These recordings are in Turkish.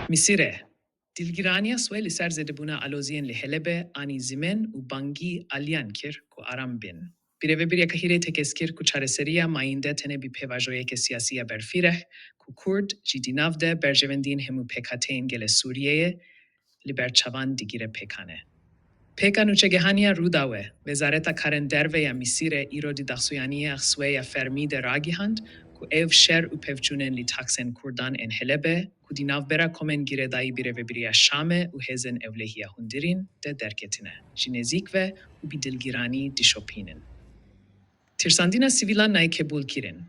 Misire, dilgirania sueli serzedebuna alozien lihelebe ani zimen u bangi aliankir ku arambin. Birevebirya kahire tekeskir ku çareseria mainde tene bi pevajoye ke siyasiya berfireh ku Kurd jidinavde berjevendin hemu pekatein gele Suriye liberçavan digire pekane. Pekan uçegehania rudawe, vezareta karen derve ya misire iro didaxuyaniye axswe ya fermide ragihand, ku ev şer u pevçunen li taksen kurdan en helebe, ku dinavbera komen giredai birevebiriya şame u hezen evlehiya hundirin de derketine, jinezik ve u bidilgirani dişopinin. Tirsandina sivilan nay kebul kirin.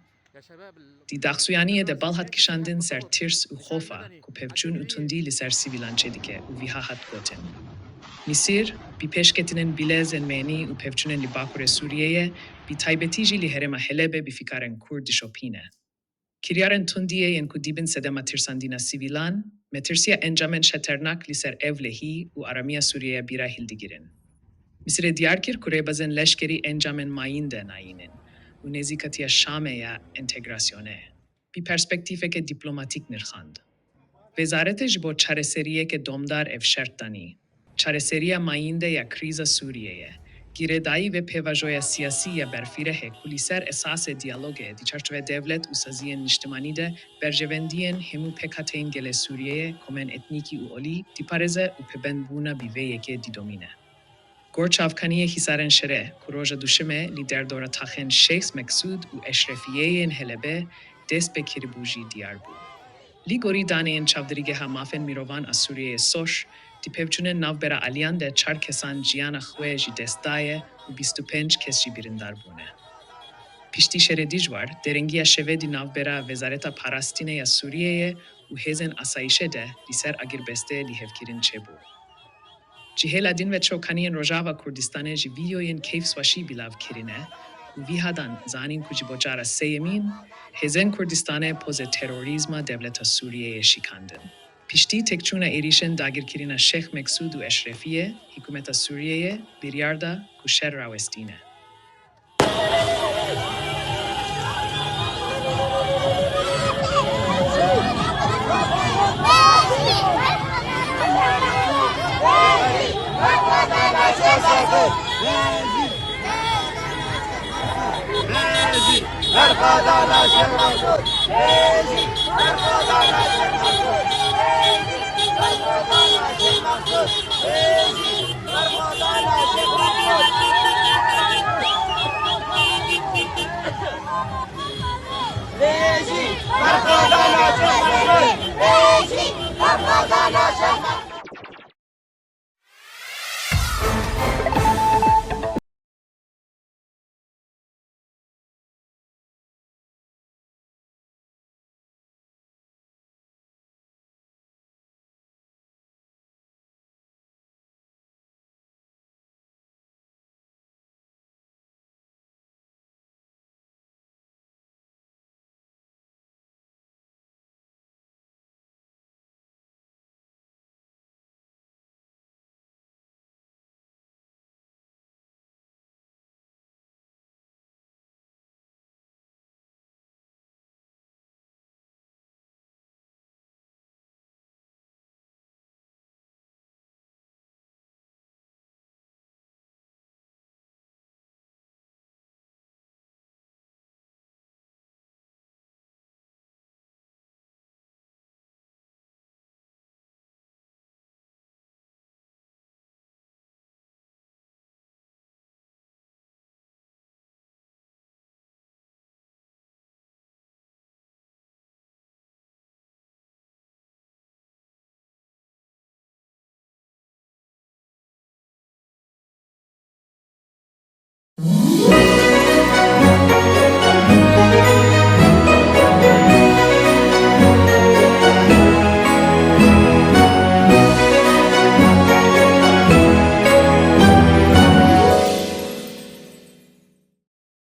Didaxuyaniye de balhat kişandin ser tirs u khofa, ku pevçun utundi li ser sivilan çedike u vihahat goten. Misir, bi peşketinin bilezen meni u pevçunen li bakure Suriye'ye, bi taybetiji li herema helebe bi fikaren Kurd dişopine. Kiryaren tundiye yen ku dibin sedema tirsandina sivilan, metirsiya encamen şeternak li ser evlehi u aramiya Suriye'ye bira hildigirin. Misir'e Diyarbakır kurebazen leşkeri encamen mayinde nayinin, u nezikatiya Şame'ya entegrasyone. Bi perspektifeke diplomatik nirkhand. Vezarete jibo çareseriye ke domdar ev şertani. Çareseriya mayinde ya kriza Suriye'ye, giredai ve pevajoya siyasi ya berfirehe kuliser esase diyaloge di çerçeve devlet u saziyen niştimanide berjevendiyen hemu pekatein gele Suriye'ye komen etniki u oli di pareze u pebenbuna biveyeke didomine. Gorç Afkaniye hisaren şere, kuroja duşime lider dora tahen Şeyh Meksud u eşrefiyeyen helebe dest be kiribuji diyarbu. Ligori daneyen çavdirigeha mafen mirovan a Suriye'ye soş, di pevçunen navbera alyan de çar kesan ciyana xwe ji destaye u 25 kes ji birindar bune. Pişti şere dijwar, derengiya şeve di navbera vezareta parastine ya Suriye'ye u hezen asayişe de li ser agirbeste li hevkirin çebu. Ciheladin ve çokaniyen Rojava Kurdistane ji videoyen keyfswaşi bilav kirine u vihadan zanin kuji bocara seyemin, hezen Kurdistane poze terrorizma devleta Suriye'ye şikandin. Pişti tekçuna erişen dagirkirina Şeyh Meksud u Eşrefiye, hükümeta Suriye'ye bir yarda kuşer ravestine. Rejim,